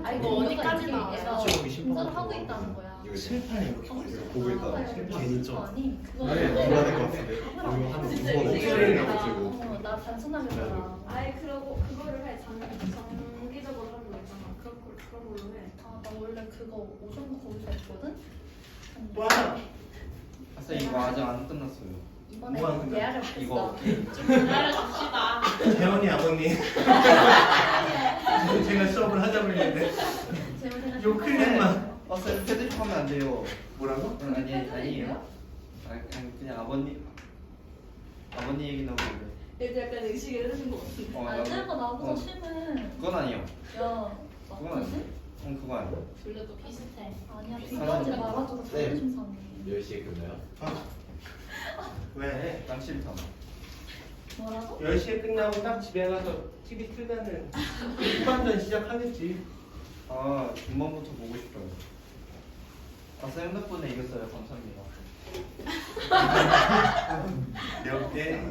아니 뭐 어디까지 나와요? 공사를 하고 있다는 거야. 이거 칠판에 이렇게 보고 있다. 괜히 좀. 아니 그거 네, 놀아야 될 것 같은데. 이거 한 진짜 2번 이게 옥살이 나가지고. 나 단순하게 봐. 아예 그러고 그거를 해. 정기적으로 하는 거 있잖아. 그런 걸로 해. 나 원래 그거 오전부 거기서 했거든. 근데 와! 아싸 이거 아직 안 끝났어요. 이번에 뭐가 끝나? 예약을 이거 했어. 좀 기다려줍시다. 재원이 아버님. 제가 수업을 하자고 했는데 요 클릭만. 아싸 이거 패드립하면 안 돼요. 뭐라고? 아니에요. 아니 그냥 아버님 얘기 나오는데. 얘도 약간 의식을 해준 것 같은데. 안 되는 거 나보고 심은. 그건 아니에요. 야 그건 맞거든? 아니에요. 그거 아니에요. 둘려도 비슷해. 아니야 비슷하지. 비교하지 말아줘. 네. 자존심 상해. 10시에 끝나요? 왜? 난 싫다. 뭐라고? 10시에 끝나고 딱 집에 가서 TV 틀면은 후반전 시작하겠지. 아 중반부터 보고 싶어요. 아싸 핸드폰에 이겼어요. 감사합니다. 내가 볼때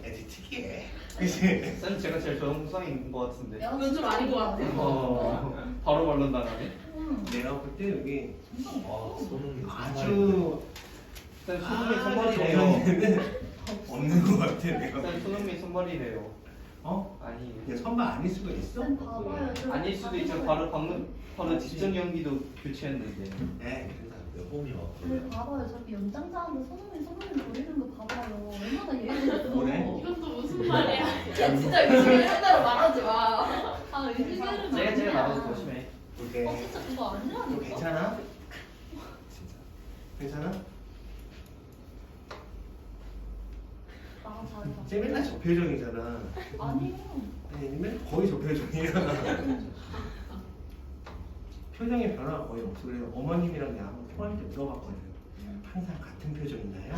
애들 특이해. 그치? 쌤 제가 제일 정상인 것 같은데. 이건 좀 아닌 것 같아. 바로 말른다나네. 응. 내가 볼 때 여기 아, 손흥민 아주 쌤 손흥민 선발이래요. 선발이래요. 없는 것 같아 내가. 쌤 손흥민 선발이래요. 어? 아니에요. 이게 선발 아닐 수가 있어? 쌤 봐봐요. 아닐 수도 있죠. 바로 직전 경기도 교체했는데. 네, 그래서 홈이 네, 왔고. 봐봐요. 저기 연장자한테 손흥민 노리는 거 봐봐요. 얼마나 예의가 뭐래? 이건 또 무슨 말이야? 야 진짜 의식을 한다고 말하지 마. 아 의식을 제가 나가서 더 심해. 이게 진짜 그거 너 아니라니까. 괜찮아? 진짜. 괜찮아? 나 잘해. 쟤 맨날 저 표정이잖아. 아니에요. 아니 맨날 거의 저 표정이야. 표정의 변화가 거의 없어. 그래서 어머님이랑 내가 한번 통화할 때 물어봤거든. 항상 같은 표정이나요?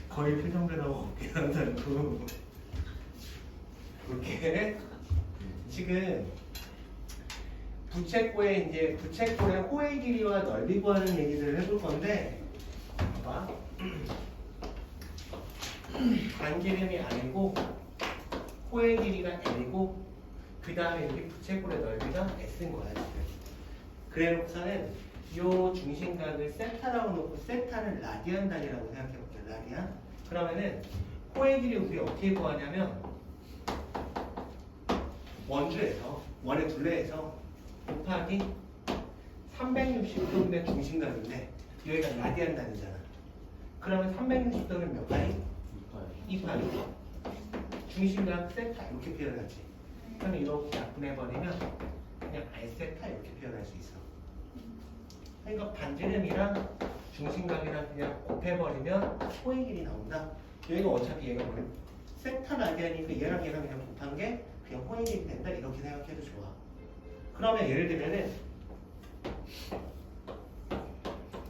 거의 표정 변화가 없긴 하다고. 그렇게 지금 부채꼴의 이제 부채꼴의 호의 길이와 넓이 구하는 얘기를 해볼 건데, 봐봐. 반지름이 R이고 호의 길이가 L이고 그 다음에 여기 부채꼴의 넓이가 S인 거야 지금. 그래놓고서는 요 중심각을 세타라고 놓고 세타는 라디안 단위라고 생각해볼게요. 라디안. 그러면은 호의 길이 우리 어떻게 구하냐면 원주에서 원의 둘레에서 곱하기 360도분의 중심각인데 여기가 라디안 단위잖아. 그러면 360도는 몇 파이? 2파이. 중심각 세타 이렇게 표현하지. 그러면 이렇게 약분해버리면 그냥 R세타 이렇게 표현할 수 있어. 그러니까 반지름이랑 중심각이랑 그냥 곱해버리면 호의 길이 나온다. 여기가 어차피 얘가 뭐래? 세타 라디안이니까 얘랑 얘랑 그냥 곱한 게 그냥 호의 길이 된다. 이렇게 생각해도 좋아. 그러면 예를 들면은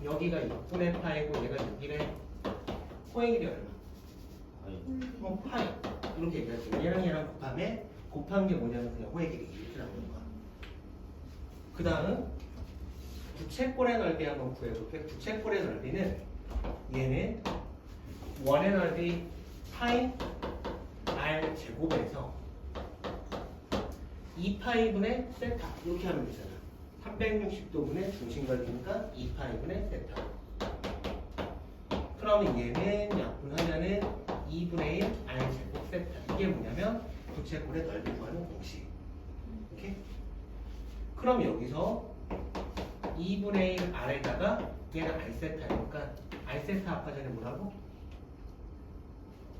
여기가 6분의 파이고 얘가 6이래. 호의 길이 얼마? 파이. 이렇게 얘기하지. 얘랑 얘랑 곱한 게 뭐냐면 그냥 호의 길이 이렇게 나오는 거야. 그 다음 부채꼴의 넓이 한번 구해볼게. 부채꼴의 넓이는 얘는 원의 넓이 파이 r 제곱에서 2파이분의 세타 이렇게 하면 되잖아. 360도분의 중심각이니까 2파이분의 세타. 그러면 얘는 약분하면은 2분의 1 r 제곱 세타. 이게 뭐냐면 부채꼴의 넓이 구하는 공식. 이렇게. 그럼 여기서 2분의 1 r에다가 얘는 r 세타니까 r 세타 아까 전에 뭐라고?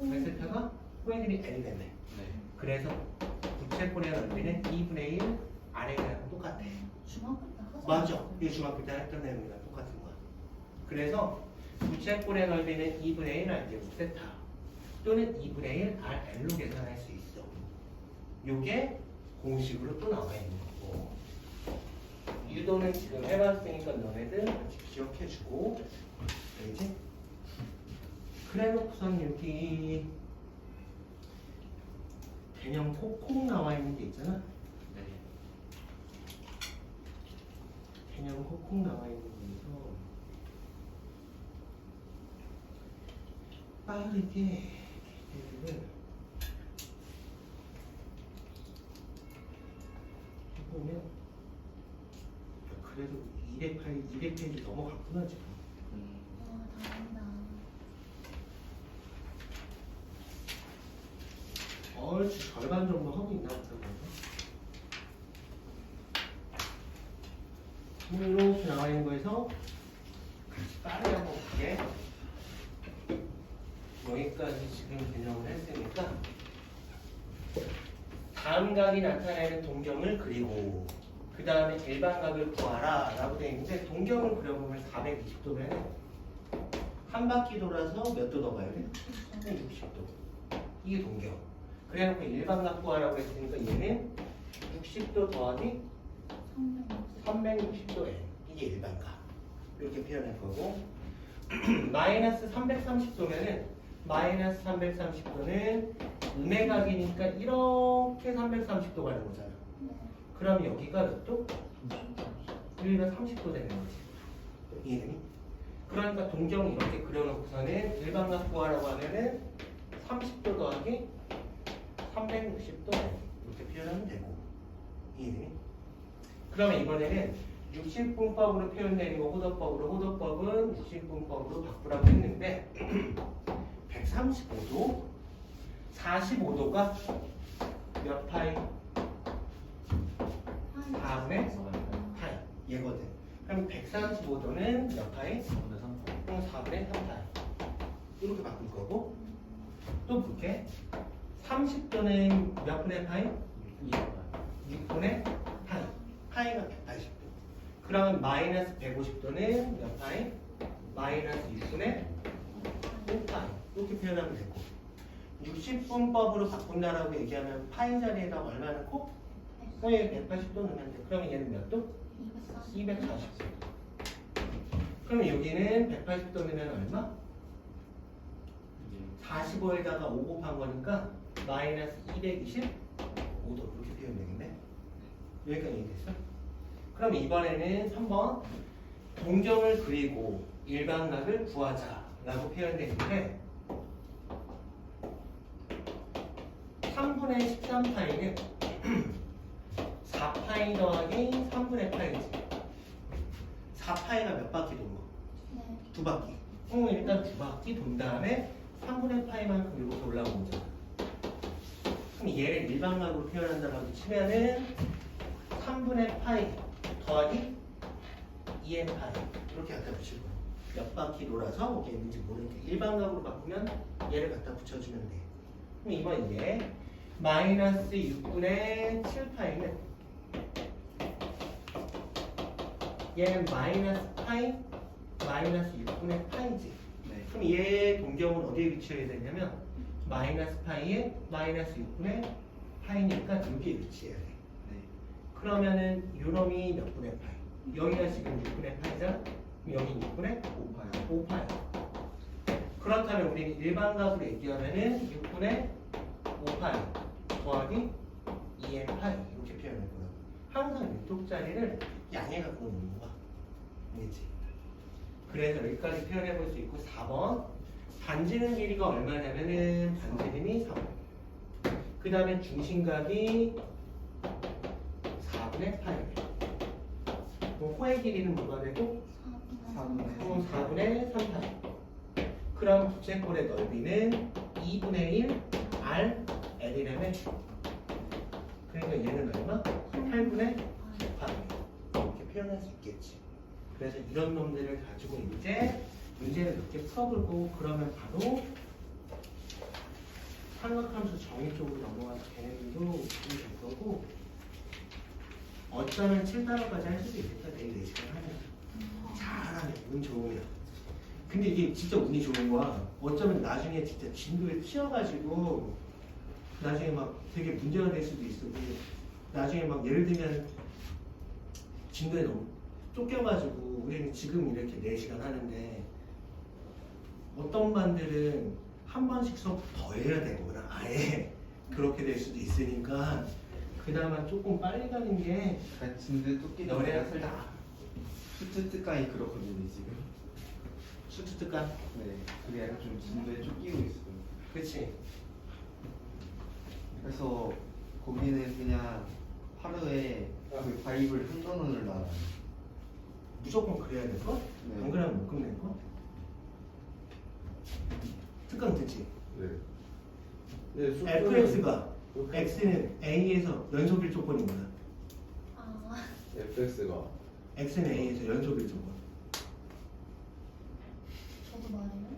r 세타가 호의 길이 L이 됐네. 네. 그래서 부채꼴의 넓이는 2분의 1 r에랑 똑같아. 중학교 때 하잖아. 맞아. 이게 중학교 때 했던 내용이랑 똑같은 거야. 그래서 부채꼴의 넓이는 2분의 1 r 제곱 세타 또는 2분의 1 rl로 계산할 수 있어. 요게 공식으로 또 나와 있는 거고. 유도는 지금 해봤으니까 너네들 같이 기억해주고, 알지? 그래놓고선 여기 개념 콕콕 나와 있는 게 있잖아. 네. 개념 콕콕 나와 있는 거에서 빠르게 얘들을 해보면 그래도 200페이지 넘어갔구나 지금. 와, 다행이다. 얼추 절반 정도 하고 있나 보다. 이렇게 나와 있는 거에서 같이 빠르게 한번 볼게. 여기까지 지금 개념을 했으니까 다음 각이 나타내는 동경을 그리고 그 다음에 일반 각을 구하라 라고 되어 있는데 동경을 그려보면 420도면 한 바퀴 돌아서 몇 도 더 가야 돼? 60도. 이게 동경. 그래놓고 일반 각 구하라고 했으니까 얘는 60도 더하기 360도 N. 이게 일반 각. 이렇게 표현할 거고 마이너스 330도면은 마이너스 330도는 음의 각이니까 이렇게 330도 가는 거잖아. 그럼 여기가 몇 도? 여기가 30도 되는 거지. 이해되니? 그러니까 동경을 이렇게 그려놓고서는 일반 각 구하라고 하면은 30도 더하기 360도 이렇게 표현하면 되고. 이해되니? 그러면 이번에는 60분법으로 표현되는 거 호도법은 60분법으로 바꾸라고 했는데 135도 45도가 몇 파이? 4분의 파이 얘거든. 그럼 135도는 몇 파이? 4분의 3파이 이렇게 바꿀 거고 또 볼게. 30도는 몇 분의 파이? 6분의 파이. 파이가 180도. 그러면 마이너스 150도는 몇 파이? 마이너스 6분의 5파이. 이렇게 표현하면 되고 60분법으로 바꾼다라고 얘기하면 파이 자리에다 얼마 넣고? 여기 180도 넣으면 돼. 그러면 얘는 몇 도? 240도. 그러면 여기는 180도면 얼마? 45에다가 5 곱한 거니까 마이너스 225도 이렇게 표현되면 되겠네. 여기까지 이해됐어? 그럼 이번에는 3번 동경을 그리고 일반각을 구하자 라고 표현되어 있는데 3분의 13파이는 4파이 더하기 3분의 파이지. 4파이가 몇 바퀴 돈 거? 두 바퀴. 일단 두 바퀴 돈 다음에 3분의 파이만큼 이렇게 올라오는 거잖아. 그럼 얘를 일반각으로 표현한다고 치면은 3분의 파이 더하기 2n 파이 이렇게 갖다 붙일 거야. 몇 바퀴 돌아서 뭐게 있는지 모르니까 일반각으로 바꾸면 얘를 갖다 붙여주면 돼. 그럼 이번 얘 마이너스 6분의 7파이는 얘는 마이너스 파이 마이너스 6분의 파이지. 네. 그럼 얘 동경은 어디에 위치해야 되냐면 마이너스 파이에 마이너스 6분의 파이니까 여기에 위치해야 돼. 네. 그러면은 요놈이 몇 분의 파이? 여기가 지금 6분의 파이잖아? 그럼 여기 6분의 5파이. 5파이. 그렇다면 우리는 일반각으로 얘기하면은 6분의 5파이 더하기 2n 파이 이렇게 표현할 거야. 항상 왼쪽자리를 양에 갖고 놓는 거야. 알겠지? 그래서 여기까지 표현해 볼 수 있고 4번 반지름 길이가 얼마냐면은 반지름이 3. 그 다음에 중심각이 4분의 8. 호의 길이는 뭐가 되고? 4분의 3파이. 그럼 부채꼴의 넓이는 2분의 1 R L이라며. 그러니까 얘는 얼마? 8분의 8. 이렇게 표현할 수 있겠지. 그래서 이런 놈들을 가지고 이제 문제를 이렇게 풀어보고 그러면 바로 삼각함수 정의 쪽으로 넘어가서 걔네들도 될 거고 어쩌면 7단원까지 할 수도 있겠다. 내일 4시간 하면 잘하면 운 좋으면. 근데 이게 진짜 운이 좋은 거야. 어쩌면 나중에 진짜 진도에 튀어가지고 나중에 막 되게 문제가 될 수도 있어. 나중에 막 예를 들면 진도에 너무 쫓겨가지고 우리는 지금 이렇게 4시간 하는데 어떤 반들은 한 번씩 수업 더 해야 되거나 아예 그렇게 될 수도 있으니까 그나마 조금 빨리 가는 게 진짜 토끼도 너네가 내가 살짝 수트트까지 그렇거든요 지금. 수트특강. 네. 그게 약간 좀 진도에 쫓기고 있어요. 그치? 그래서 거기는 그냥 하루에 그 과입을 한두 원을 나와요. 무조건 그래야 될 거? 네. 안 그러면 못 끝낼 거? 특강 듣지? 네. 네, fx가 x는 a에서 연속일 조건이 뭐야? 아, fx가 x는 a에서 연속일 조건. 저도 말해요?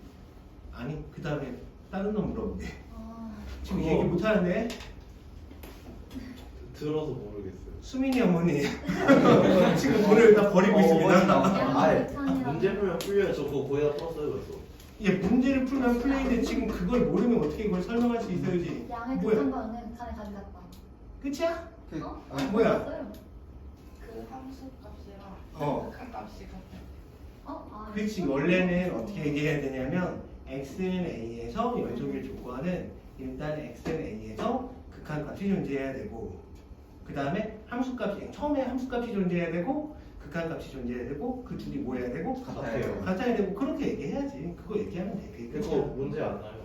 아니 그 다음에 다른 놈 물어보게. 아, 지금 그거- 얘기 못 하는데 들어서 모르겠어요. 수민이 어머니 지금 돈을 다 버리고 있습니다. 아예 극한이라고. 문제 풀면 풀려요. 저 그거 거의 다 풀었어요, 벌써. 얘 문제를 풀면 풀리는데 지금 그걸 모르면 어떻게 이걸 설명할 수 있어야지. 양의 뭐야? 극한과 은의 극한을 가져갔다. 끝이야? 그 어? 아, 뭐야? 봤어요? 그 함수 값이랑 어. 극한 값이 같아요. 아, 그렇지. 원래는 어떻게 얘기해야 되냐면 x는 a에서 연속일 조건은 일단 x는 a에서 극한값이 존재해야 되고 그 다음에 함수값이 처음에 함수값이 존재해야 되고 극한값이 존재해야 되고 그 둘이 뭐 해야 되고 같아요. 같아야 되고 그렇게 얘기해야지. 그거 얘기하면 돼. 그게 그거 끝이야. 문제 안 나요.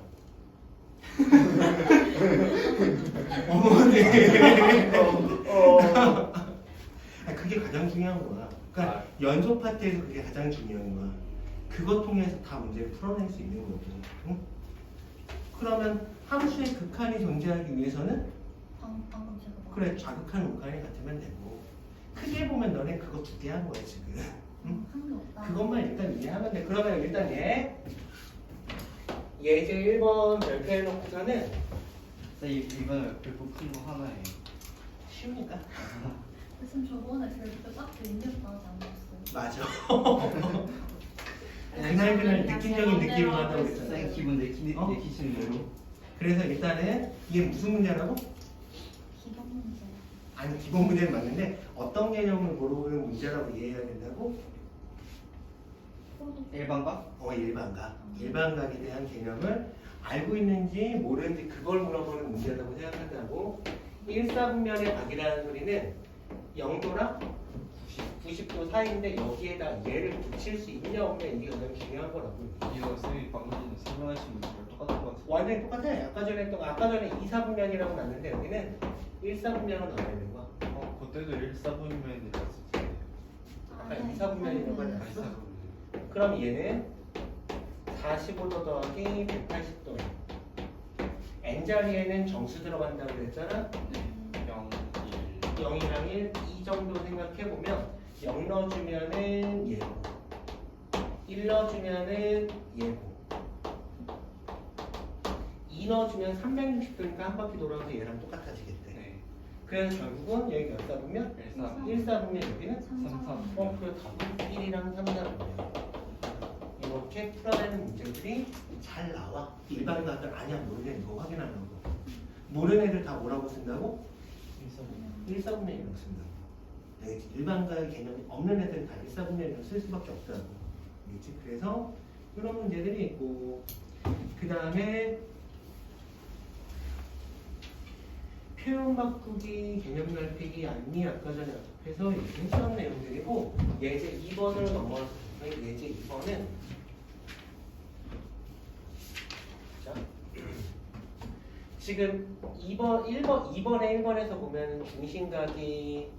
어머니. 어. 아, 그게 가장 중요한 거야. 그러니까 연속 파트에서 그게 가장 중요한 거야. 그것 통해서 다 문제를 풀어낼 수 있는 거고. 응? 그러면 함수의 극한이 존재하기 위해서는 방금 제가 말. 그래 좌극한 우극한이 같으면 되고 크게 보면 너네 그거 두 개 한 거야 지금. 응? 한게 없다. 그것만 일단 이해하면 돼. 그러면 일단 예제 1번 발표해놓고서는 이번에 별표 푼거 하나예요. 쉬우니까. 무슨 저번에 별표 딱 인력 나오지 않았어요? 맞아. 그날 느낌적인 느낌으로 한다고 그랬잖아. 쌤 기분 어? 내키시는 대로. 그래서 일단은 이게 무슨 문제라고? 기본 문제. 아니 기본 문제는 맞는데 어떤 개념을 모르는 문제라고 이해해야 된다고? 일반가? 일반각. 일반각에 대한 개념을 알고 있는지 모르는지 그걸 물어보는 문제라고 생각한다고. 1사분면의 각이라는 소리는 0도랑 90도 사이인데 여기에다 얘를 붙일 수 있냐 없냐 이게 가장 중요한 거라고. 이거 쌤이 방금 전에 설명하신 문제랑 똑같은 것 같아요. 완전히 똑같아. 아까 전에 2사분면이라고 났는데 여기는 1사분면을 넣어야 되는 거야. 그때도 1사분면이라서 아까 2사분면이라고 하지 않았어? 그럼 얘는 45도 더하기 180도예요. n자리에는 정수 들어간다고 그랬잖아. 0, 0이랑 1, 2 정도 생각해보면 0 넣어주면은 얘고 1 넣어주면은 얘고 2 넣어주면 360도니까 한 바퀴 돌아서 얘랑 똑같아지겠대. 네. 그래서 결국은 여기 몇 사분면? 1사분면 여기는? 3, 그래 답은 1이랑 3, 4분면 이렇게 풀어내는 문제들이 잘 나와. 일반각은 아니야 모르는 이거 확인하는 거. 모르는 애들 다 뭐라고 쓴다고? 1사분면이라고 쓴다고. 알겠지? 일반각의 개념이 없는 애들은 다 1사분면이라고 쓸 수밖에 없다고. 알겠지? 그래서 이런 문제들이 있고 그 다음에 표현 바꾸기, 개념 넓히기, 안미 아까 전에 앞에서 얘기했던 내용들이고 예제 2번으로 넘어와서 예제 2번은 자, 지금 2번에 1번에서 보면 중심각이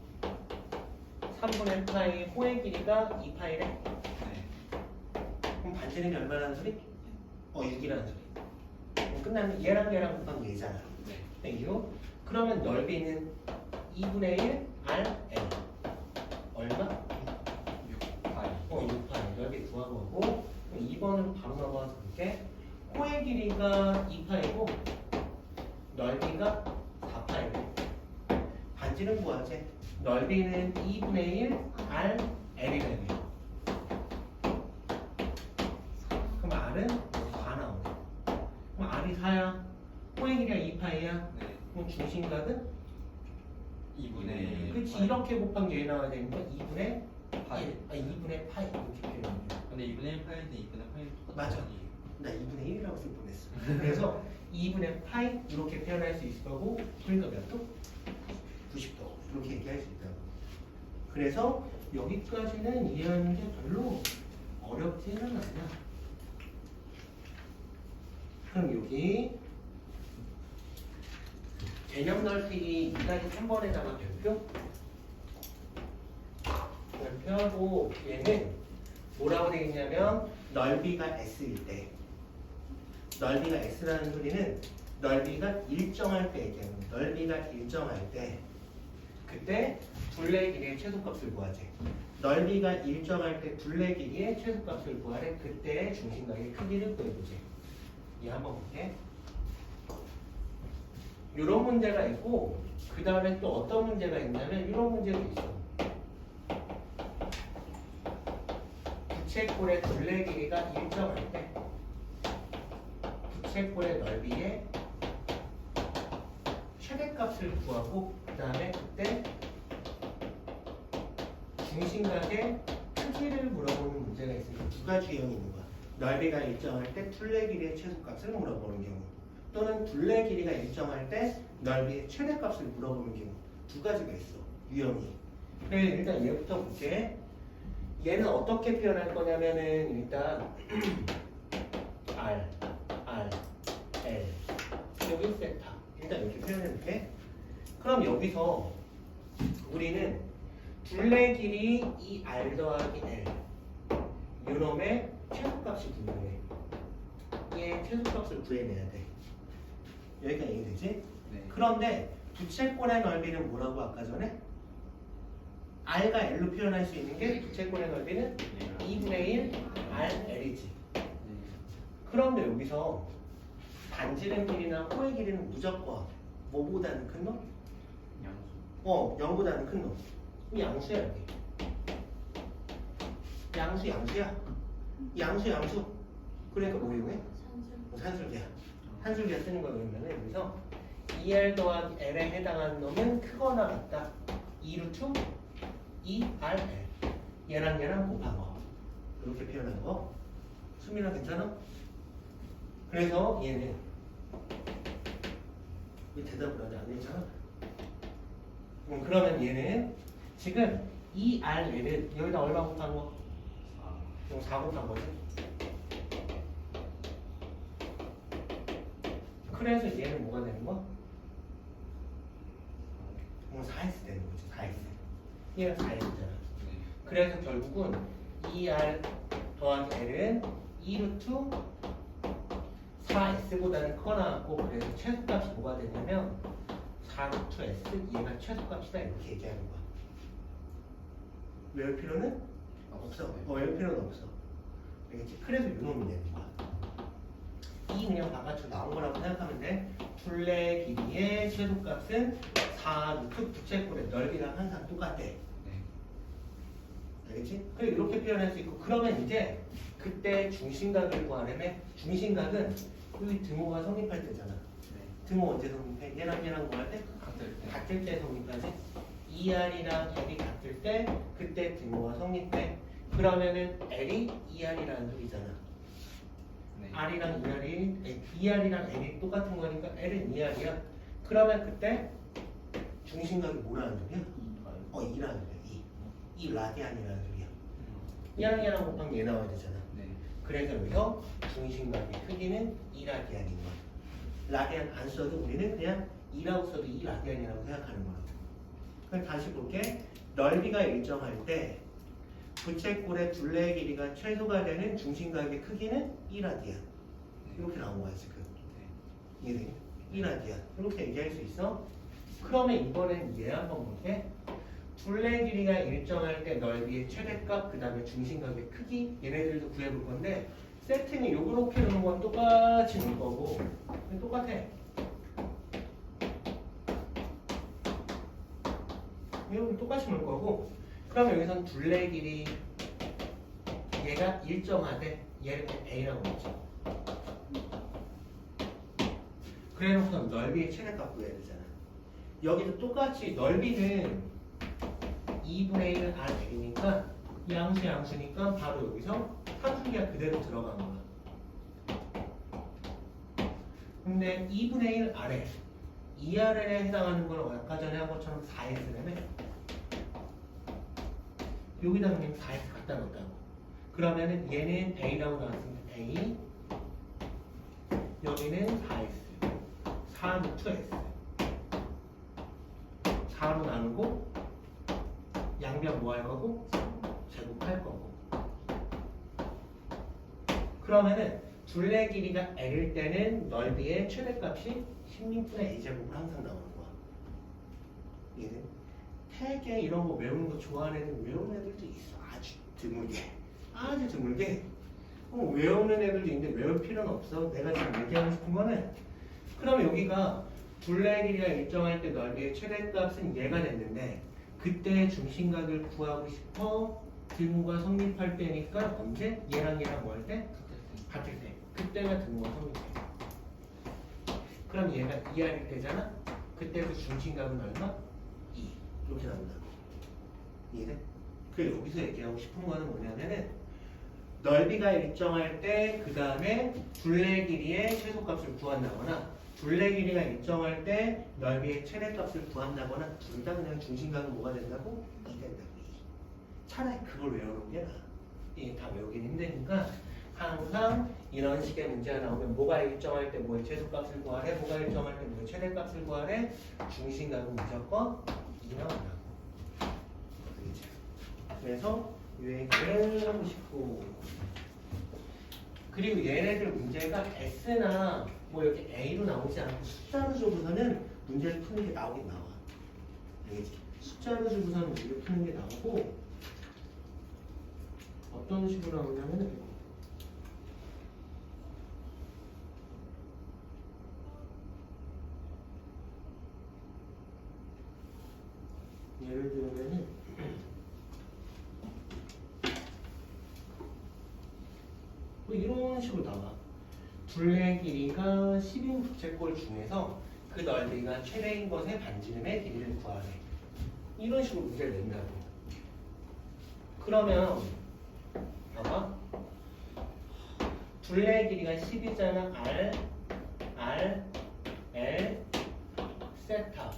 3분의 파이, 호의 길이가 2파이래. 그럼 반지름이 얼마라는 소리? 6이라는 소리. 그럼 끝나면 얘랑 얘랑 곱한 얘잖아. 네. 이유? 그러면 넓이는 2분의 1 R L 얼마? 6파이 6파이 넓이 구한 거고 2번은 바로 넘어가서 볼게. 호의 길이가 2파이고 넓이가 4파이고 반지름 구하지. 넓이는 2분의 1 R L이라는 거야. 그럼 R은 4 나오네. 그럼 R이 4야. 호의 길이가 2파이야. 네. 그럼 중심각은 2분의 그치 이렇게 곱한 게 나와야 되니까 2분의 파이. 1 2분의 파이 이렇게 표현해요. 근데 2분의 1 파이인데 2분의 파이는 똑같은 맞아. 거 아니에요? 나 2분의 1이라고 쓸 뻔했어. 그래서 2분의 파이 이렇게 표현할 수 있을 거고 그러니까 몇 도? 90도 이렇게 얘기할 수 있다고. 그래서 여기까지는 이해하는 게 별로 어렵지는 않아. 그럼 여기 개념 넓이 2-3번에다가 별표하고 얘는 뭐라고 되어 있냐면 넓이가 S일 때 넓이가 S라는 소리는 넓이가 일정할 때 얘기하는 거야. 넓이가 일정할 때 그때 둘레 길이의 최소값을 구하지. 넓이가 일정할 때 둘레 길이의 최소값을 구하래. 그때 중심각의 크기를 구해보지. 얘 한번 볼게. 이런 문제가 있고 그 다음에 또 어떤 문제가 있냐면 이런 문제도 있어. 부채꼴의 둘레 길이가 일정할 때 부채꼴의 넓이의 최대값을 구하고 그 다음에 그때 중심각의 크기를 물어보는 문제가 있으니까 두 가지 유형이 있는 거야. 넓이가 일정할 때 둘레 길이의 최소값을 물어보는 경우 또는 둘레 길이가 일정할 때 넓이의 최대값을 물어보는 경우 두 가지가 있어. 유형이. 그래서 일단 얘부터 볼게. 얘는 어떻게 표현할 거냐면은 일단 R, L 여기 세타 일단 이렇게 표현해볼게. 그럼 여기서 우리는 둘레 길이 이 R 더하기 L 요놈의 최소값이 분명해. 얘 최소값을 구해내야 돼. 여기까지 이해되지? 네. 그런데 부채꼴의 넓이는 뭐라고 아까 전에? R과 L로 표현할 수 있는 게 부채꼴의 넓이는 2분의 1 RL이지. 그런데 여기서 반지름 길이나 호의 길이는 무조건 뭐보다는 큰 놈? 양수. 0보다는 큰 놈. 이 양수야 여기. 양수야. 양수. 그러니까 뭐 이용해? 산술기야. 산술기야 쓰는 거 그러면은 여기서 2R 더하기 L에 해당하는 놈은 크거나 같다. 2루트 2RL. 얘랑 곱한 거. 이렇게 표현한 거. 수민아 괜찮아? 그래서 얘는 왜 대답을 하지 안 했잖아? 그러면 얘는 지금 2RL은 여기다 얼마 곱한 거? 4 곱한 거지? 그래서 얘는 뭐가 되는 거야? 4S 되는 거지. 4S. 얘가 4S잖아. 그래서 결국은 2R 더하기 L은 2루트 4S보다는 크거나 같고 그래서 최소값이 뭐가 되냐면 4루트 S 얘가 최소값이다 이렇게 얘기하는 거야. 외울 필요는 없어. 외울 필요는 없어. 알겠지? 그래서 요놈이 되는 거야. 이 그냥 바깥으로 나온 거라고 생각하면 돼. 둘레 길이의 최소값은 4루트 부채꼴의 넓이랑 항상 똑같대. 알겠지? 그래 이렇게 표현할 수 있고 그러면 이제 그때 중심각을 구하려면 중심각은 여기 등호가 성립할 때잖아. 등호 언제 성립해? 얘랑 구할 때? 같을 때 성립하지? 2R이랑 L이 같을 때 그때 등호가 성립해. 그러면은 L이 2R이라는 소리잖아. R이랑 2R이랑 L이 똑같은 거니까 L은 2R이야. 그러면 그때 중심각이 뭐라는 소리야? 2라는 소리야. 2 라디안이라는 소리야. 얘랑 곱한 게 얘 나와야 되잖아. 그래서 여기서 중심각의 크기는 2라디안인 거야. 라디안 안 써도 우리는 그냥 2라고 써도 2라디안이라고 생각하는 거야. 그럼 다시 볼게. 넓이가 일정할 때 부채꼴의 둘레 길이가 최소가 되는 중심각의 크기는 2라디안. 이렇게 나온 거야 지금. 이해되니? 2라디안. 이렇게 얘기할 수 있어? 그러면 이번엔 얘 한번 볼게. 둘레 길이가 일정할 때 넓이의 최대값, 그 다음에 중심각의 크기 얘네들도 구해볼 건데 세트는 요렇게 놓은 건 똑같이 놓을 거고 똑같아. 이렇게 똑같이 놓을 거고 그럼 여기선 둘레 길이 얘가 일정하되 얘를 A라고 하죠. 그래놓고서 넓이의 최대값 구해야 되잖아. 여기도 똑같이 넓이는 2분의 1 R이니까 양수니까 바로 여기서 함수기가 그대로 들어간 거야. 근데 2분의 1 R에 2R에 해당하는 건 아까 전에 한 것처럼 4S라며 여기다 그냥 4S 갖다 놓았다고. 그러면은 얘는 A라고 나왔으니까 A 여기는 4S 4루트 S 4로 나누고 양변 뭐 할 거고? 제곱할 거고. 그러면은 둘레 길이가 L일 때는 넓이의 최대값이 16분의 A제곱으로 항상 나오는 거야. 이해돼? 되게 이런 거 외우는 거 좋아하는 애들, 외우는 애들도 있어. 아주 드물게. 아주 드물게. 외우는 애들도 있는데 외울 필요는 없어. 내가 지금 얘기하고 싶은 거는, 그럼 여기가 둘레 길이가 일정할 때 넓이의 최대값은 얘가 됐는데, 그때 중심각을 구하고 싶어. 등호가 성립할 때니까 언제? 얘랑 얘랑 뭐 할 때? 같을 때. 그때가 등호가 성립해. 그럼 얘가 2R일 때잖아? 그때도 중심각은 얼마? 2. 이렇게 나온다고. 이해돼? 그 여기서 얘기하고 싶은 거는 뭐냐면은, 넓이가 일정할 때 그 다음에 둘레 길이의 최소값을 구한다거나, 둘레 길이가 일정할 때 넓이의 최대값을 구한다거나, 둘 다 그냥 중심각은 뭐가 된다고? 2 된다고. 2. 차라리 그걸 외우는 게 나아. 이게 다 외우긴 힘드니까 항상 이런 식의 문제가 나오면 뭐가 일정할 때 뭐의 최소값을 구하래, 뭐가 일정할 때 뭐의 최대값을 구하래, 중심각은 무조건 2 나온다고. 그래서 이 얘기를 하고 싶고, 그리고 얘네들 문제가 S나 뭐 이렇게 A로 나오지 않고 숫자로 주고서는 문제를 푸는 게 나오긴 나와. 알겠지? 숫자로 주고서는 문제를 푸는 게 나오고, 어떤 식으로 나오냐면은 예를 들면은 뭐 이런 식으로 나와. 둘레 길이가 10인 부채꼴 중에서 그 넓이가 최대인 것의 반지름의 길이를 구하래. 이런 식으로 문제를 낸다고. 그러면 봐봐. 둘레 길이가 10이잖아. R, L, 세타.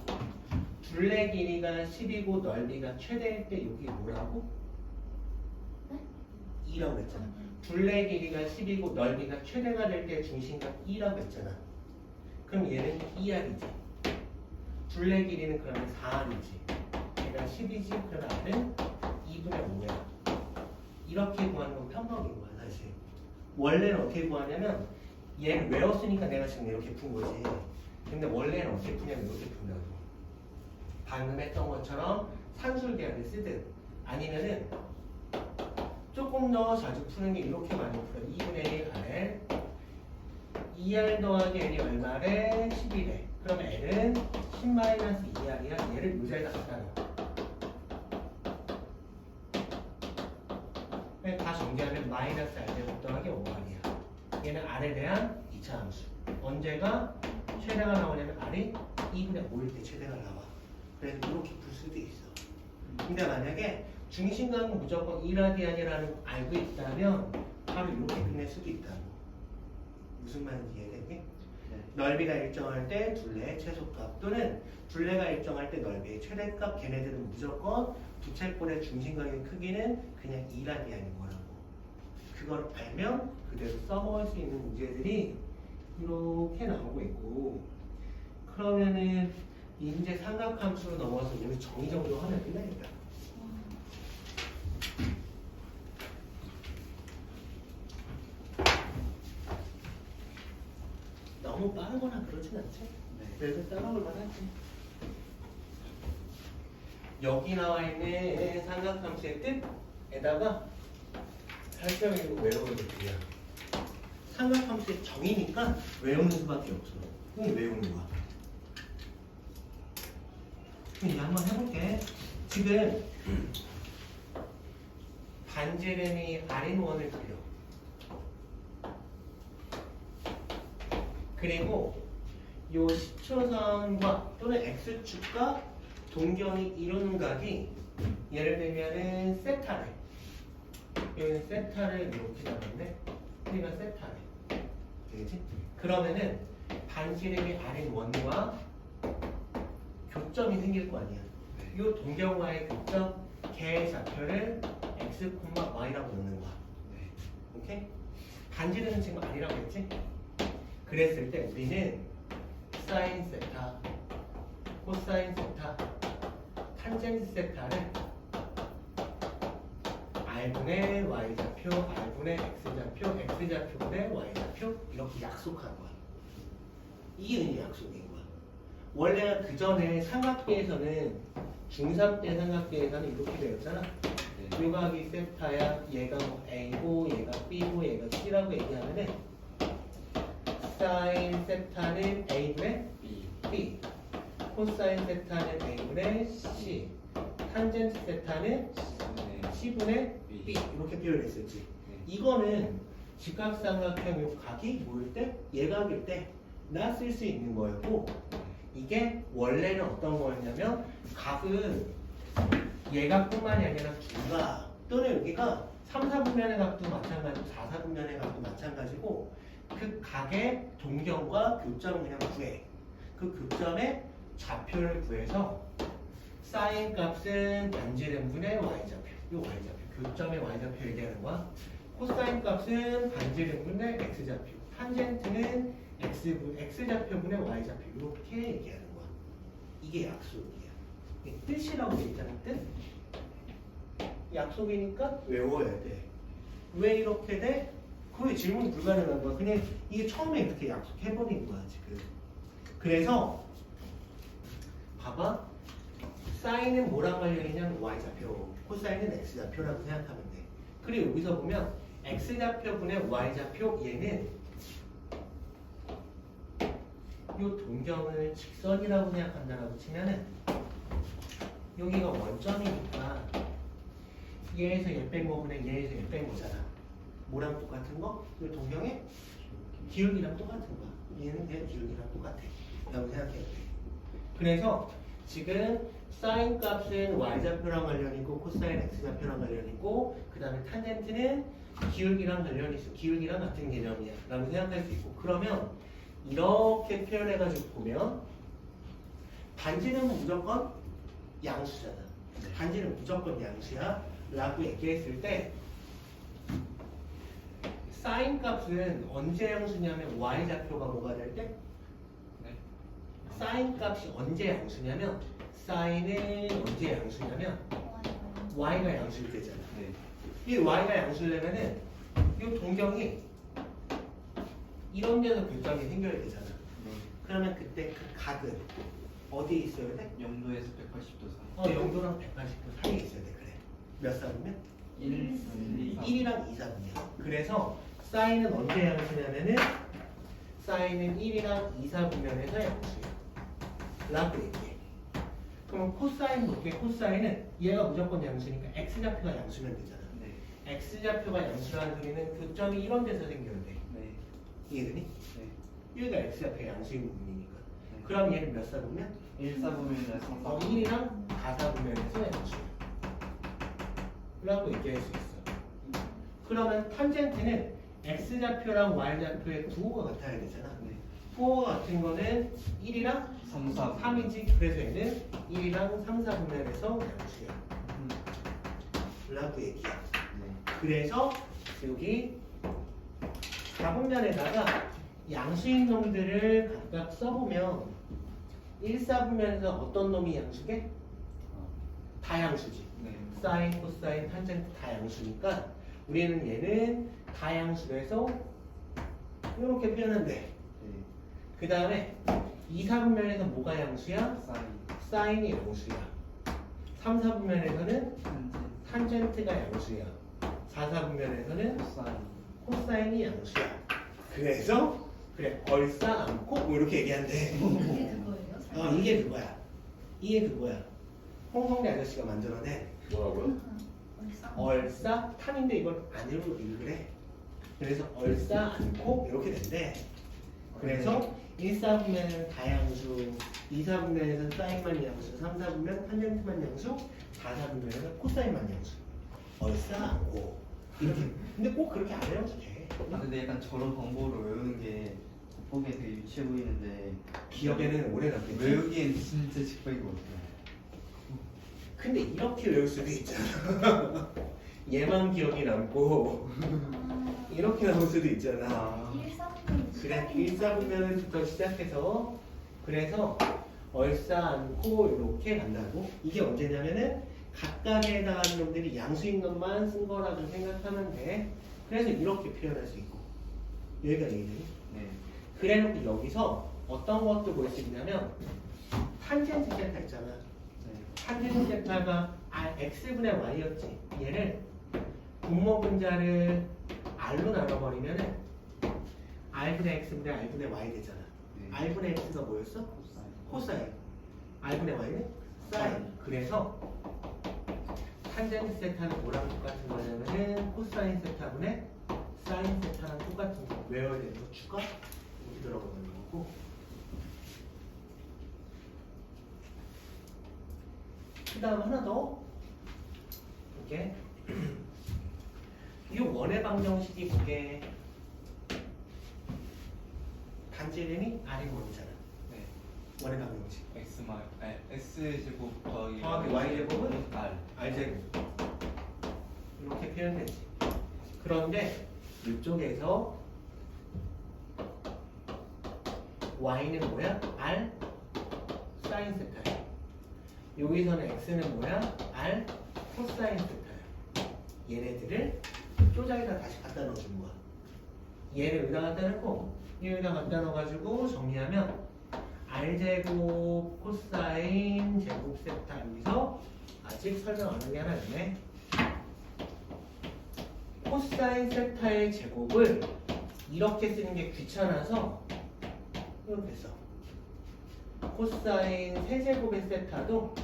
둘레 길이가 10이고 넓이가 최대일 때 여기 뭐라고? 2라고 했잖아. 둘레 길이가 10이고 넓이가 최대가 될 때 중심각 2라고 했잖아. 그럼 얘는 2R이지. 둘레 길이는 그러면 4R이지. 얘가 10이지. 그럼 R은 2분의 5야. 이렇게 구하는 건 편법인 거야, 사실. 원래는 어떻게 구하냐면, 얘를 외웠으니까 내가 지금 이렇게 푼 거지. 근데 원래는 어떻게 푸냐면 이렇게 푼다고. 방금 했던 것처럼 산술계열을 쓰든, 아니면은 조금 더 자주 푸는 게 이렇게 많이 풀어. 2분의 1 RL 2R 더하기 L이 얼마래? 11에. 그럼 L은 10-2R이야. 얘를 요 자리에다 갖다 놓아. 다 정리하면 마이너스 R제곱 더하기 5R이야. 얘는 R에 대한 2차 함수. 언제가 최대가 나오냐면 R이 2분의 5일 때 최대가 나와. 그래서 이렇게 풀 수도 있어. 근데 만약에 중심각은 무조건 2라디안이라는 거 알고 있다면 바로 이렇게 끝낼 수도 있다고. 무슨 말인지 이해되니? 네. 넓이가 일정할 때 둘레의 최소값, 또는 둘레가 일정할 때 넓이의 최대값, 걔네들은 무조건 부채꼴의 중심각의 크기는 그냥 2라디안인 거라고. 그걸 알면 그대로 써먹을 수 있는 문제들이 이렇게 나오고 있고, 그러면은 이제 삼각함수로 넘어서 우리 정의 정도 하면 끝나겠다. 너무 빠르거나 그러진 않지? 네. 그래도 따라올 만하지. 여기 나와 있는 삼각함수의 뜻에다가 설명해주고 외우는 것들이야. 삼각함수의 정의니까 외우는 수밖에 없어. 그럼 외우는 거야. 그럼 이제 한번 해볼게. 지금 반지름이 R인 원을 그려. 그리고 요 시초선과 또는 X축과 동경이 이루는 각이 예를 들면은 세타래. 여기는 세타를 이렇게 잡았네. 여기가 세타래. 되겠지? 그러면은 반지름이 R인 원과 교점이 생길 거 아니야. 요 동경과의 교점, 걔의 좌표를 X, Y라고 넣는 거야. 오케이? 반지름은 지금 R이라고 했지? 그랬을 때 우리는 사인 세타, 코사인 세타 탄젠트 세타를 R분의 Y좌표, R분의 X좌표, X좌표분의 Y좌표 이렇게 약속한 거야. 이게 이제 약속인 거야. 원래 그 전에 삼각대에서는 중3 때 삼각대에서는 이렇게 되었잖아. 요각이 세타야, 얘가 뭐 A고 얘가 B고 얘가 C라고 얘기하면은 사인 세타는 A분의 B, 코사인 세타는 A분의 C, 탄젠트 세타는 C분의 B 이렇게 표현했었지. 이거는 직각삼각형 요 각이 뭐일 때? 예각일 때 나 쓸 수 있는 거였고, 이게 원래는 어떤 거였냐면 각은 예각뿐만이 아니라 두각 또는 여기가 3, 4분면의 각도 마찬가지고 4, 4분면의 각도 마찬가지고 그 각의 동경과 교점을 그냥 구해. 그 교점의 좌표를 구해서 사인 값은 반지름분의 y좌표, 요 y좌표, 교점의 y좌표 얘기하는 거야. 코사인 값은 반지름분의 x좌표, 탄젠트는 x좌표분의 y좌표 이렇게 얘기하는 거야. 이게 약속이야. 이게 뜻이라고 돼 있잖아. 뜻. 약속이니까 외워야 돼. 왜 이렇게 돼? 그게 질문 불가능한 거야. 그냥 이게 처음에 이렇게 약속해버린 거야 지금. 그래서 봐봐. 사인은 뭐랑 관련이냐면 y좌표, 코사인은 x좌표라고 생각하면 돼. 그리고 여기서 보면 x좌표분의 y좌표 얘는 이 동경을 직선이라고 생각한다라고 치면은 여기가 원점이니까 얘에서 얘 뺀 거분의 얘에서 얘 뺀 거잖아. 뭐랑 똑같은 거? 이 동경의 기울기랑 똑같은 거야. 얘는 얘 기울기랑 똑같아 라고 생각해야 돼. 그래서 지금 사인 값은 y좌표랑 관련이 있고 코사인 x좌표랑 관련이 있고 그 다음에 탄젠트는 기울기랑 관련이 있어. 기울기랑 같은 개념이야 라고 생각할 수 있고, 그러면 이렇게 표현해가지고 보면 반지름은 무조건 양수잖아. 반지름 무조건 양수야 라고 얘기했을 때 사인 값은 언제 양수냐면 y좌표가 뭐가 될 때? 사인 값이 언제 양수냐면 사인은 언제 양수냐면 y가 양수일 때잖아. 이 y가 양수되면은 이 동경이 이런 데서 교점이 생겨야 되잖아. 그러면 그때 그 각은 어디에 있어야 돼? 0도에서 180도 사이. 0도랑 180도 사이에 있어야 돼. 그래. 몇 사분면? 1이랑 2사분면. 그래서 사인은 언제 양수냐면은 사인은 1이랑 2사분면에서 양수야 라고 얘기해. 그럼 코사인 볼게. 코사인은 얘가 무조건 양수니까 x좌표가 양수면 되잖아. x좌표가 양수라는 소리는 교점이 이런 데서 생겨야 돼. 이해되니? 여기가 x좌표 양수인 부분이니까. 그럼 얘는 몇 사분면? 1사분면에서 1이랑 4사분면에서 양수야 라고 얘기할 수 있어. 그러면 탄젠트는 x좌표랑 y좌표의 부호가 같아야 되잖아. 부호가 같은 거는 1이랑 3, 4 3이지. 그래서 얘는 1이랑 3, 4분면에서 양수야 라고 얘기야. 그래서 여기 4분면에다가 양수인 놈들을 각각 써보면 1, 4분면에서 어떤 놈이 양수게? 다 양수지. 사인, 코사인, 탄젠트 다 양수니까 우리는 얘는 다 양수에서 이렇게 표현한대. 그 다음에 2, 4분면에서 뭐가 양수야? 사인이 양수야. 3, 4분면에서는 탄젠트가 양수야. 4, 4분면에서는 코사인이 양수야. 그래서 그래 얼싸 않고 뭐 이렇게 얘기한대. 이게 그거예요? 이게 그거야. 이게 그거야. 홍성대 아저씨가 만들어낸 뭐라고요? 얼싸 탄인데 이걸 안으로 읽으래. 그래서 얼싸 않고 이렇게 된대. 그래서 1, 4분면은 다양수, 2, 4분면에서 사인만 양수, 3, 4분면 탄젠트만 양수, 4, 4분면에서 코사인만 양수. 얼싸 않고 이렇게. 근데 꼭 그렇게 안 외워도 돼. 근데 약간 저런 방법으로 외우는 게 보기에 되게 유치해 보이는데 기억에는 오래 남겠지. 외우기엔 진짜 직박인 것 같아요. 근데 이렇게 외울 수도 있잖아. 얘만 기억이 남고 이렇게 나올 수도 있잖아. 그래 1, 4분면부터 시작해서 그래서 얼싸안고 이렇게 간다고. 이게 언제냐면은 각각에 해당하는 놈들이 양수인 것만 쓴 거라고 생각하면 돼. 그래서 이렇게 표현할 수 있고. 여기가 얘기지. 네. 그래놓고 여기서 어떤 것도 볼 수 있냐면 탄젠트 세타 있잖아. 네. 탄젠트 세타가 x분의 y였지. 얘를 분모 분자를 r로 나눠버리면은 r분의 x분의 r분의 y 되잖아. 네. r분의 x가 뭐였어? 코사인. 코사인. r분의 y는 사인. 그래서 탄젠트 세타는 뭐랑 똑같은 거냐면은 코사인 세타분의 사인 세타랑 똑같은 거. 외워야 되는 거 추가 여기 들어가는 거고. 그 다음 하나 더. 이게 이 원의 방정식이 보게 단지 이름이 R인 원이잖아. 네. 원의 방정식. x 마 s 제곱 더하기 더하기 y 제곱은 r. R제곱. 이렇게 표현되지. 그런데 이쪽에서 y는 뭐야? R 사인 세타야. 여기서는 x는 뭐야? R 코사인 세타야. 얘네들을 쪼작에다 다시 갖다 넣어준 거야. 얘를 여기다 갖다 넣고 여기다 갖다 넣어가지고 정리하면 R제곱 코사인 제곱 세타. 여기서 아직 설명 안 한 게 하나 있네. 코사인 세타의 제곱을 이렇게 쓰는 게 귀찮아서 이렇게 써. 코사인 세제곱의 세타도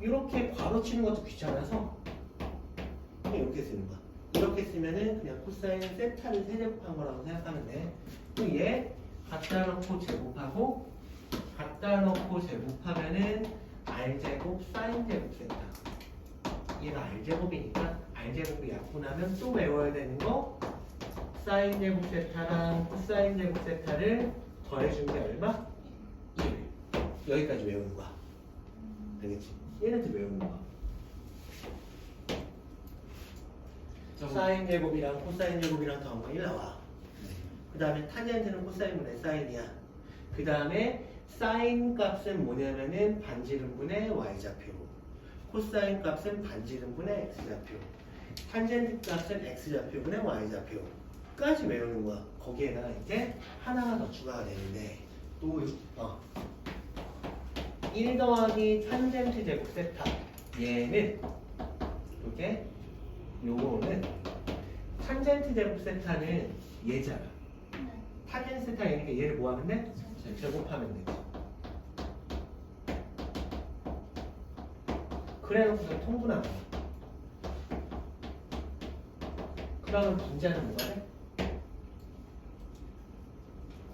이렇게 괄호 치는 것도 귀찮아서 그냥 이렇게 쓰는 거야. 이렇게 쓰면은 그냥 코사인 세타를 세제곱한 거라고 생각하면 돼. 그럼 얘 갖다 놓고 제곱하고 갖다 놓고 제곱하면은 R제곱 사인 제곱 세타. 얘가 R제곱이니까 R제곱을 약분하면 또 외워야 되는 거 사인 제곱 세타랑 코사인 제곱 세타를 더해준 게 얼마? 1. 여기까지 외우는 거야. 알겠지? 얘네들 외우는 거야. 사인 제곱이랑 코사인 제곱이랑 더한 거 1 나와. 그 다음에 탄젠트는 코사인분의 사인이야. 그 다음에 사인 값은 뭐냐면은 반지름분의 y좌표. 코사인 값은 반지름분의 x좌표. 탄젠트 값은 x좌표분의 y좌표까지 외우는 거야. 거기에다가 이제 하나가 더 추가가 되는데 또요? 1 더하기 탄젠트 제곱 세타. 얘는 이게 요거는 탄젠트 제곱 세타는 얘잖아. 탄젠트 세타 얘니까 얘를 뭐 하면 돼? 제곱하면 되지. 그래놓고서 통분하는 거야. 그러면 분자는 뭐가 돼?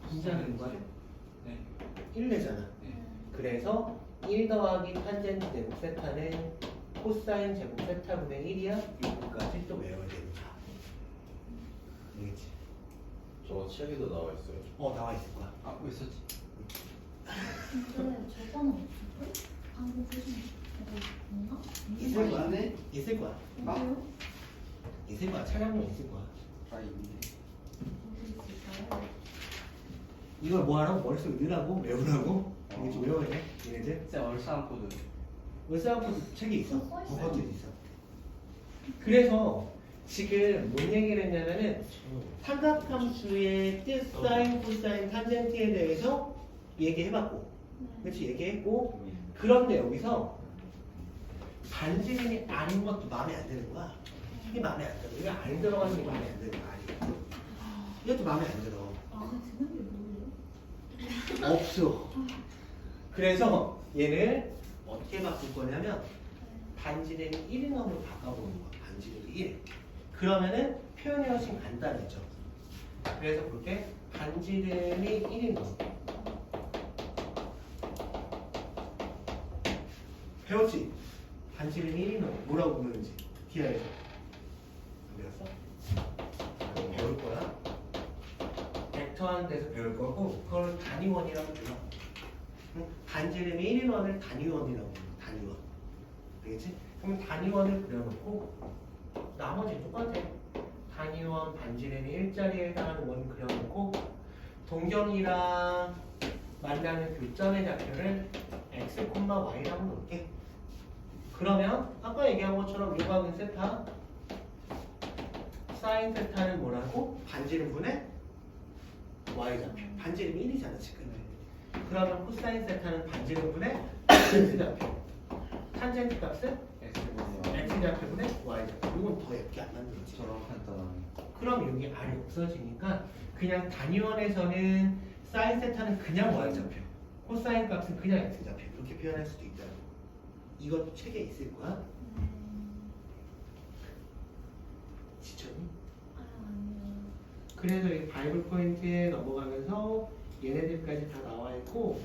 분자는 뭐가 돼? 네. 1 되잖아. 네. 그래서 1 더하기 탄젠트 제곱 세타는 코사인 제곱 세타분의 1이야. 요거까지 또 외워야 되는 거야. 알겠지? 저거 책에도 나와 있어요. 나와 있을 거야. 아, 왜 썼지? 근데 저거는 없을걸? 방금 보신 거 없나? 있을 거야. 있네? 있을 거야. 어디요? 있을 거야. 차량도 있을 거야. 아, 있네. 어디 있을까요? 이걸 뭐 하라고? 머릿속에 넣으라고? 외우라고? 이게 좀 외워야 돼. 얘네들. 진짜 얼싸한 코드. 월사포드 책이 있어. 써 있어요. 버거지도 있어. 그래서 지금 뭔 얘기를 했냐면은 삼각함수의 뜻, 사인, 코사인, 탄젠트에 대해서 얘기해봤고, 그렇지? 얘기했고, 그런데 여기서 반지름이 아닌 것도 마음에 안 드는 거야. 이게 마음에 안 들어. 이거 안 들어가는 게 마음에 안 드는 거야. 이것도 마음에 안 들어. 마음에 드는 게 뭐예요? 없어. 그래서 얘를 어떻게 바꿀 거냐면 반지름이 1인 놈으로 바꿔보는 거야. 반지름이 1. 그러면은 표현이 훨씬 간단해져. 그래서 그렇게 반지름이 1인 놈. 배웠지? 반지름이 1인 놈. 뭐라고 부르는지. 디아에서. 안 배웠어? 배울 거야. 벡터하는 데서 배울 거고 그걸 단위원이라고 불러. 응? 반지름이 1인원을 단위원이라고 불러. 단위원. 알겠지? 그럼 단위원을 그려놓고 나머지 똑같아. 단위원 반지름이 1자리에 해당하는 원 그려놓고 동경이랑 만나는 교점의 좌표를 x, y라고 놓을게. 그러면 아까 얘기한 것처럼 요각은 세타, 사인 세타는 뭐라고? 반지름분의 y좌표. 반지름이 1이잖아 지금. 그러면 코사인 세타는 반지름분의 x좌표. 탄젠트 값은 x좌표분의 y좌표. 이건 더 얇게 안 만들어지. 저런 간단하네. 그럼 여기 R이 없어지니까 그냥 단위원에서는 사인 세타는 그냥 y좌표, 코사인 값은 그냥 x좌표 이렇게 표현할 수도 있다. 이것도 책에 있을 거야. 지쳤니? 아니요. 그래서 이 바이블 포인트에 넘어가면서 얘네들까지 다 나와 있고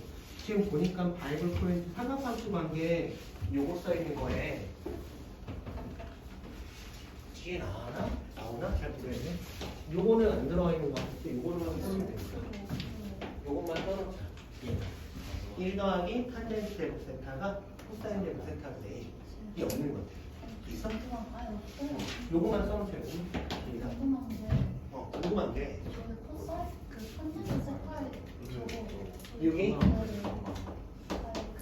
지금 보니까 바이블 포인트 삼각함수 관계 요거 써 있는 거에 뒤에 나오나? 잘 모르겠네. 요거는 안 들어가 있는 거 같은데 요거만 써면 되니까 요것만 써놓자. 1 더하기 탄젠트 제곱 세타가 코사인 제곱 세타인데 이게 없는 것 같아. 있어? 궁금한 아예 없어요. 요거만 써놓자. 여기다. 궁금한 게 궁금한 게 저희 코사인 그 컨텐츠 색깔 저거 여기?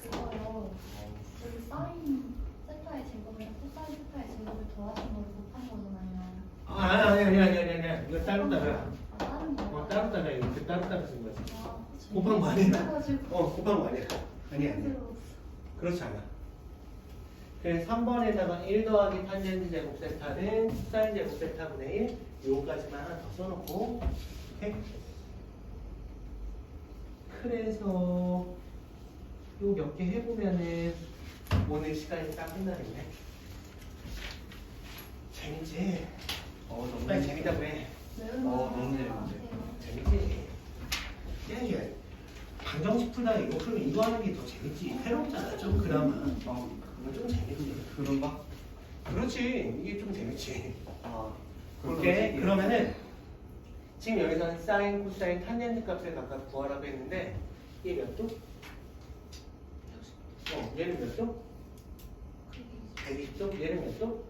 그거요. 여기 사인 세타의 제곱이랑 코사인 세타의 제곱을 더하신 걸 곱한 거잖아요. 아니야. 이거 따로 따라. 아, 다른 거. 따로 따라. 이렇게 따로 따라 쓴 거지. 아, 곱한 거 아니야? 그래가지고 곱한 거 아니야. 아니야. 그렇지 않아. 그래서 3번에다가 1 더하기 탄젠트 제곱 세타는 사인 제곱 세타분의 1 요거까지만 하나 더 써놓고 오케이? 그래서 요 몇 개 해보면은 오늘 시간이 딱 끝나겠네. 재밌지? 너무 빨리 재밌다고 해. 너무 재밌는데. 재밌지? 야, 방정식 풀다가 이거 풀면 이거 하는 게 더 재밌지. 새롭잖아 좀 그나마. 그건 좀 재밌지. 그런가? 그렇지. 이게 좀 재밌지. 아. 오케이. 그러면은 지금 여기서는 사인, 코사인, 탄젠트 값을 각각 구하라고 했는데 얘 몇 도? 얘는 몇 도? 120도? 얘는 몇 도?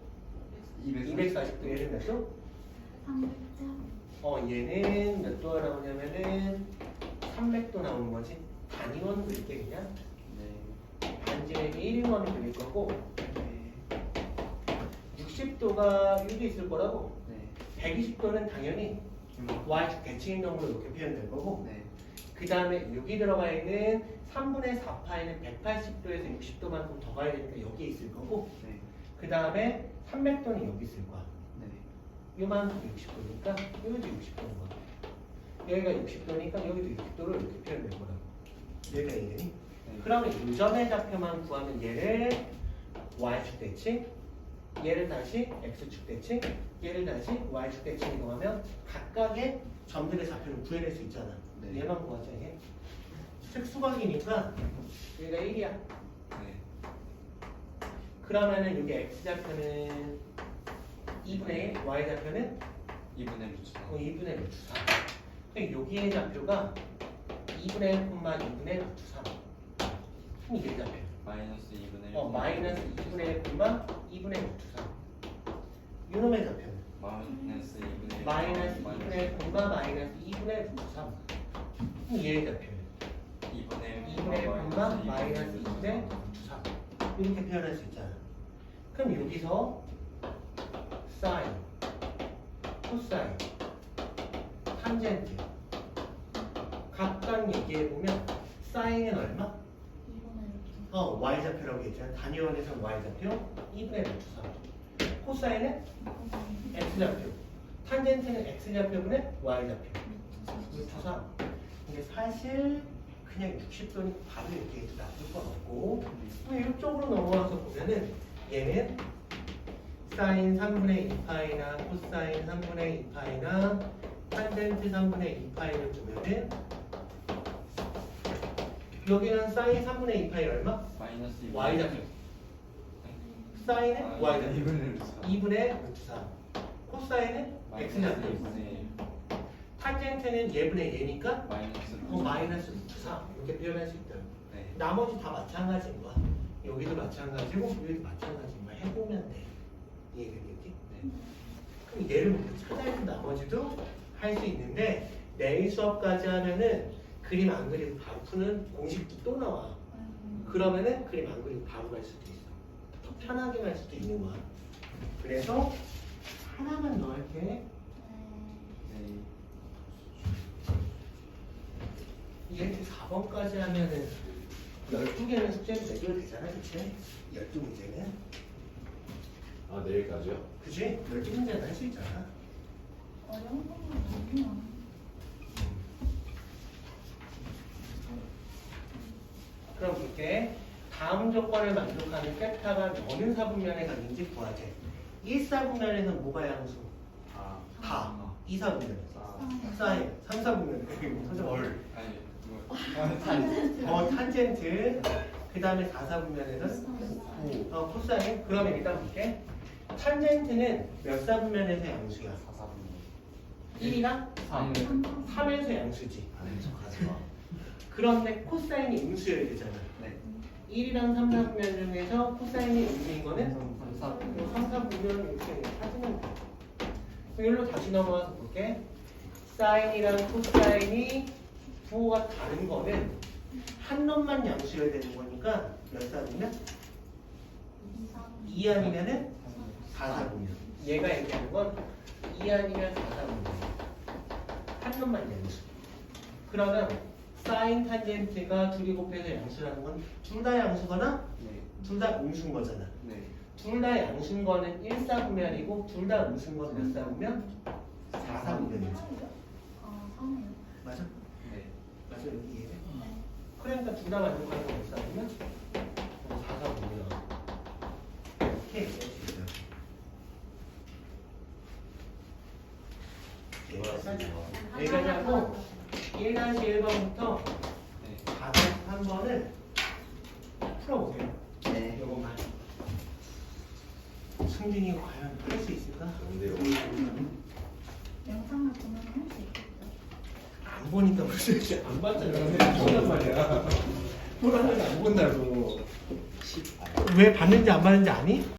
240도. 얘는 몇 도? 300점. 얘는 몇 도가 나오냐면은 300도 나오는 거지. 단위원 그릴게 그냥. 네. 반지름이 1인원이 그릴 거고 네. 60도가 여기 있을 거라고. 네. 120도는 당연히 y축 대칭 놈으로 이렇게 표현될 거고 네. 그 다음에 여기 들어가 있는 3분의 4파에는 180도에서 60도만큼 더 가야 되니까 여기 있을 거고 네. 그 다음에 300도는 여기 있을 거야. 네. 요만큼 60도니까 여기도 60도인 거야. 여기가 60도니까 여기도 60도를 이렇게 표현될 거라고. 여기가 이해되니? 네. 그러면 요점의 좌표만 구하면 얘를 y축 대칭, 얘를 다시 x축 대칭, 얘를 다시 y축 대칭 이동하면 각각의 점들의 좌표를 구해낼 수 있잖아. 네. 얘만 구하자 이게. 특수각이니까 여기가 1이야. 네. 그러면은 여기 x좌표는 2분의 1, y좌표는 2분의 루트 2분의 루트 4. 그러니까 여기의 좌표가 2분의 1, 2분의 루트 3. 그럼 이게 좌표. 마이너스 2분의 1 마이너스 2분의 1, 2분의 루트 3. 이놈의 좌표는 마이너스 2분의 1 마이너스 2분의 1, 마이너스 2분의 루트 3. 그럼 얘의 좌표는 2분의 2분의 1, 마이너스 2분의 루트 3. 이렇게 표현할 수 있잖아. 그럼 여기서 사인, 코사인, 탄젠트 각각 얘기해보면 사인은 얼마? 2분의 y좌표라고 했잖아. 단위원에서는 y좌표 2분의 루트 3. 코사인은 x좌표. 탄젠트는 x좌표분의 y좌표. 루트 3. 근데 사실 그냥 60도니까 바로 이렇게 해도 나쁠 건 없고 이쪽으로 넘어와서 보면은 얘는 사인 3분의 2파이나 코사인 3분의 2파이나 탄젠트 3분의 2파이를 보면은 여기는 사인 3분의 2파이 얼마? 마이너스 2분의 y좌표. 사인은 y좌표. 2분의 루트 4 2분의 루트 3. 코사인은 x좌표. 2분의 1 탄젠트는 얘분의 얘니까 마이너스 마이너스 루트 3 이렇게 표현할 수 있다. 네. 나머지 다 마찬가지인 거야. 여기도 마찬가지고 여기도 마찬가지인 거야. 해보면 돼. 이해되겠지? 네. 그럼 얘를 찾아야 나머지도 할 수 있는데 내일 수업까지 하면은 그림 안 그리고 바로 푸는 공식도 또 나와. 그러면은 그림 안 그리고 바로 갈 수도 있어. 더 편하게 갈 수도 있는 거야. 그래서 하나만 더 할게. 네. 이렇게 4번까지 하면은 12개는 숙제를 내줘도 되잖아, 그치? 12문제는. 아 내일까지요? 그치? 12문제는 할 수 있잖아. 어려운 것만 아니야. 그럼 볼게. 다음 조건을 만족하는 세타가 어느 사분면에 갔는지 구하재. 1사분면에는 뭐가 양수? 다. 2사분면에서. 사인. 3사분면에. 월. 아니 탄젠트. 그 다음에 4사분면에는 코사인. 그러면 일단 볼게. 탄젠트는 몇 사분면에서 양수야? 1이랑 3에서 양수지. 아는 척하지 마. 그런데 코사인이 음수여야 되잖아. 네. 1이랑 3사분면 중에서 코사인이 음수인 거는 3, 3사분면 이렇게 찾으면 돼. 여기로 다시 넘어와서 볼게. 사인이랑 코사인이 부호가 다른 거는 한 놈만 양수여야 되는 거니까 몇 사분면? 2 아니면은 4사분면. 얘가 얘기하는 건 2 아니면 4사분면. 한 놈만 양수. 그러면 사인 탄젠트가 둘이 곱해서 양수라는 건 둘 다 양수거나 네. 둘 다 음수인 거잖아. 네. 둘 다 양수인 거는 1사분면이고 둘 다 음수인 건 몇 사분면? 4사분면이지. 아, 3이요. 맞아? 네. 맞아, 여기 이해돼? 네. 그러니까 둘 다 만족하는 건 몇 사분면? 4사분면. 이렇게 얘기할 수 있어요. 여기까지 하고 1-1번부터 네. 4-3번을 풀어보세요. 네. 이것만. 승진이 과연 할 수 있을까? 근데요. 영상을 보면 할 수 있겠죠. 안 보니까 무슨 안 봤잖아. 보란 말이야. 보라는 안 본다고. 왜 봤는지 안 봤는지 아니?